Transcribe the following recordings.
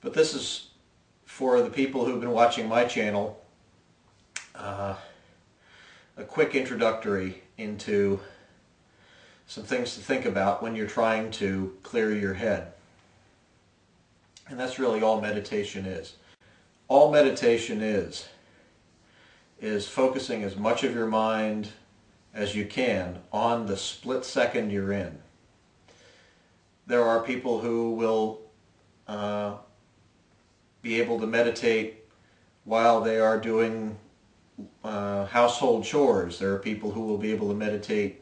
But this is for the people who've been watching my channel, a quick introductory into some things to think about when you're trying to clear your head. And that's really all meditation is. All meditation is focusing as much of your mind as you can on the split second you're in. There are people who will be able to meditate while they are doing household chores. There are people who will be able to meditate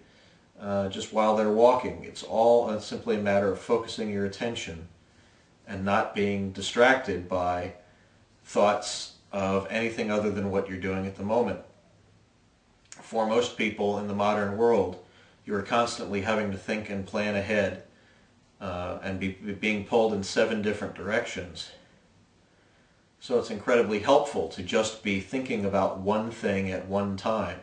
just while they're walking. It's all simply a matter of focusing your attention and not being distracted by thoughts of anything other than what you're doing at the moment. For most people in the modern world, you are constantly having to think and plan ahead and being pulled in 7 different directions. So it's incredibly helpful to just be thinking about one thing at one time.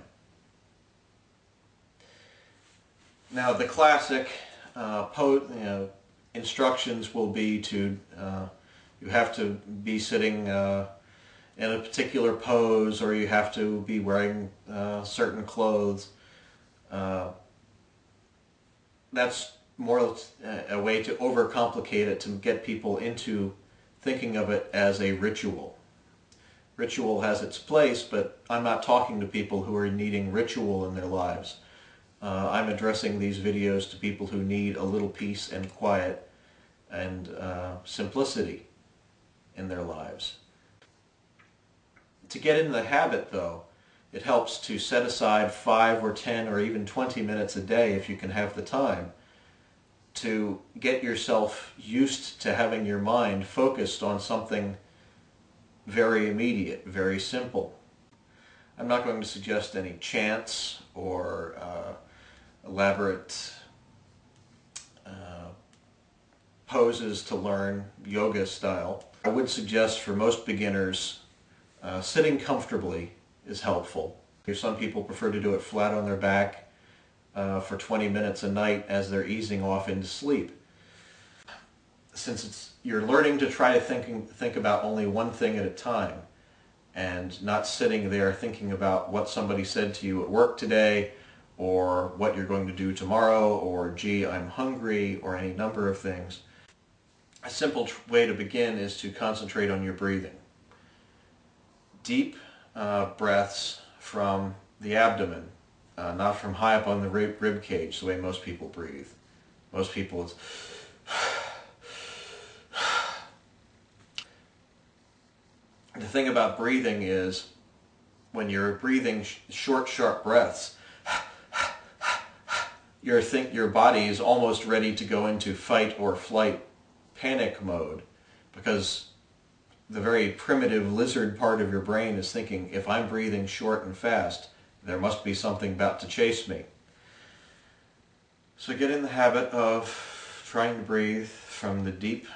Now the classic instructions will be to you have to be sitting in a particular pose, or you have to be wearing certain clothes. That's more a way to overcomplicate it, to get people into thinking of it as a ritual. Ritual has its place, but I'm not talking to people who are needing ritual in their lives. I'm addressing these videos to people who need a little peace and quiet and simplicity in their lives. To get in the habit, though, it helps to set aside 5 or 10 or even 20 minutes a day, if you can have the time, to get yourself used to having your mind focused on something very immediate, very simple. I'm not going to suggest any chants or elaborate poses to learn, yoga style. I would suggest for most beginners, sitting comfortably is helpful. Some people prefer to do it flat on their back for 20 minutes a night as they're easing off into sleep. Since you're learning to try to think about only one thing at a time, and not sitting there thinking about what somebody said to you at work today, or what you're going to do tomorrow, or gee, I'm hungry, or any number of things. A simple way to begin is to concentrate on your breathing. Deep breaths from the abdomen, not from high up on the rib cage, the way most people breathe. Most people, it's the thing about breathing is when you're breathing short, sharp breaths, your body is almost ready to go into fight or flight panic mode, because the very primitive lizard part of your brain is thinking, if I'm breathing short and fast, there must be something about to chase me. So get in the habit of trying to breathe from the deep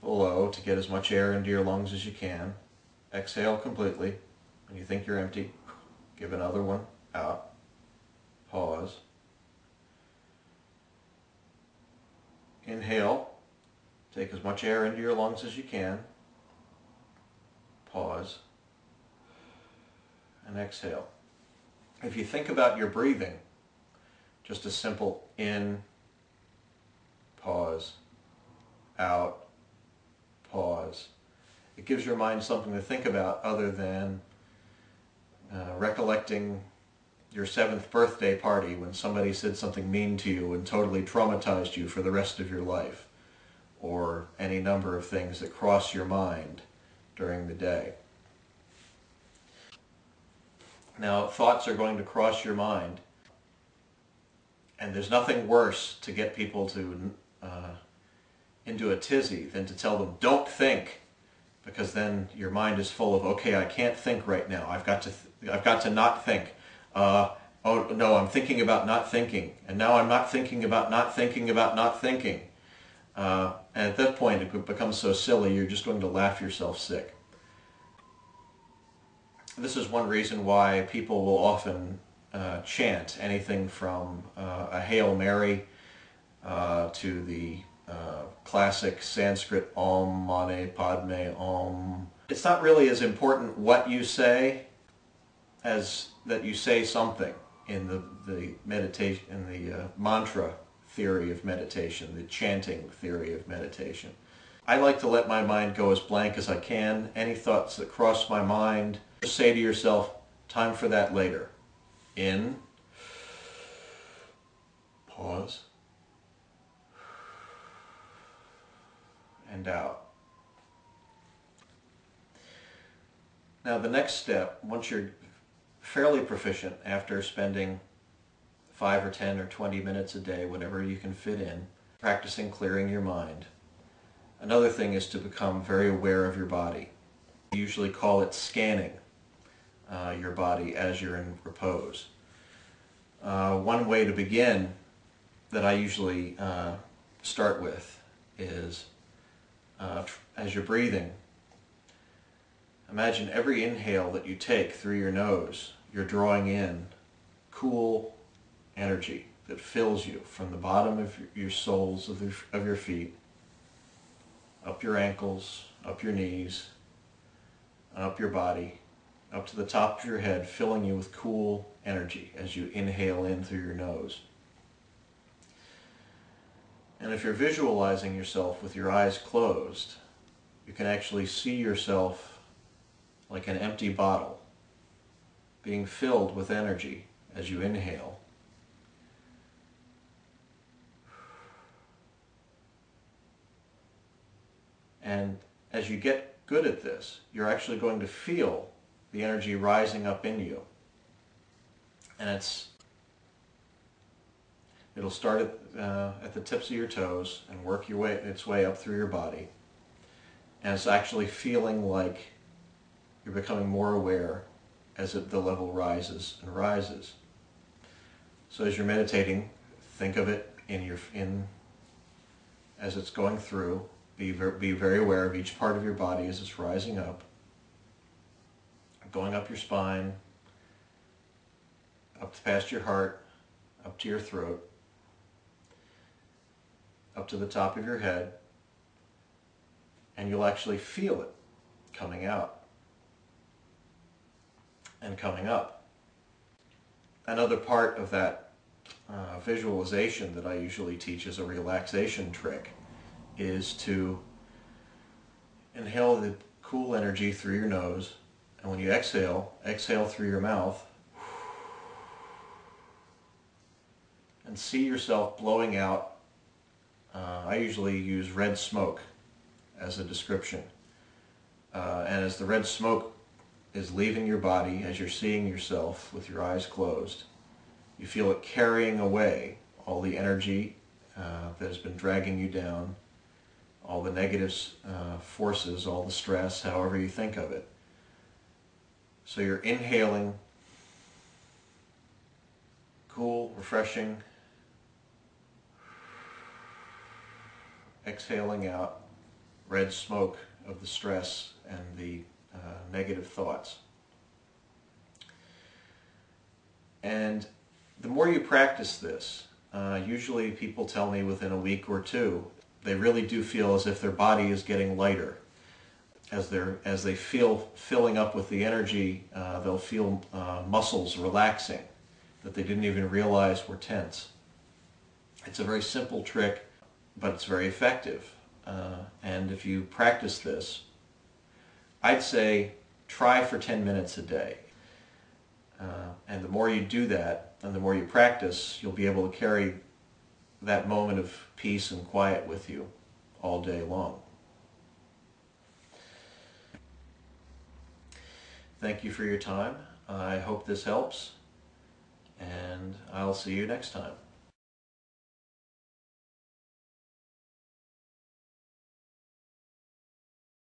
below to get as much air into your lungs as you can. Exhale completely. When you think you're empty, give another one out. Pause. Inhale. Take as much air into your lungs as you can. Pause. And exhale. If you think about your breathing, just a simple in, pause, out, pause. It gives your mind something to think about other than recollecting your 7th birthday party when somebody said something mean to you and totally traumatized you for the rest of your life, or any number of things that cross your mind during the day. Now, thoughts are going to cross your mind, and there's nothing worse to get people to into a tizzy than to tell them, don't think, because then your mind is full of, okay, I can't think right now. I've got to not think. Oh no, I'm thinking about not thinking, and now I'm not thinking about not thinking about not thinking. And at that point, it becomes so silly, you're just going to laugh yourself sick. This is one reason why people will often chant anything from a Hail Mary to the classic Sanskrit Om Mani Padme Om. It's not really as important what you say as that you say something in the meditation, in the mantra theory of meditation, the chanting theory of meditation. I like to let my mind go as blank as I can. Any thoughts that cross my mind, just say to yourself, time for that later. In, pause, and out. Now the next step, once you're fairly proficient after spending 5 or 10 or 20 minutes a day, whatever you can fit in, practicing clearing your mind. Another thing is to become very aware of your body. We usually call it scanning your body as you're in repose. One way to begin that I usually start with is as you're breathing, imagine every inhale that you take through your nose, you're drawing in cool energy that fills you from the bottom of your soles of your feet, up your ankles, up your knees, up your body, up to the top of your head, filling you with cool energy as you inhale in through your nose. And if you're visualizing yourself with your eyes closed, you can actually see yourself like an empty bottle being filled with energy as you inhale. And as you get good at this, you're actually going to feel the energy rising up in you. And it'll start at the tips of your toes and work its way up through your body. And it's actually feeling like you're becoming more aware as the level rises and rises. So as you're meditating, think of it as it's going through. Be very aware of each part of your body as it's rising up, going up your spine, up past your heart, up to your throat, up to the top of your head, and you'll actually feel it coming out and coming up. Another part of that visualization that I usually teach as a relaxation trick is to inhale the cool energy through your nose, and when you exhale through your mouth, and see yourself blowing out. I usually use red smoke as a description. And as the red smoke is leaving your body, as you're seeing yourself with your eyes closed, you feel it carrying away all the energy that has been dragging you down, all the negative forces, all the stress, however you think of it. So you're inhaling cool, refreshing, exhaling out red smoke of the stress and the negative thoughts. And the more you practice this, usually people tell me within a week or two, they really do feel as if their body is getting lighter. As they feel filling up with the energy, they'll feel muscles relaxing that they didn't even realize were tense. It's a very simple trick, but it's very effective. And if you practice this, I'd say try for 10 minutes a day. And the more you do that, and the more you practice, you'll be able to carry that moment of peace and quiet with you all day long. Thank you for your time. I hope this helps, and I'll see you next time.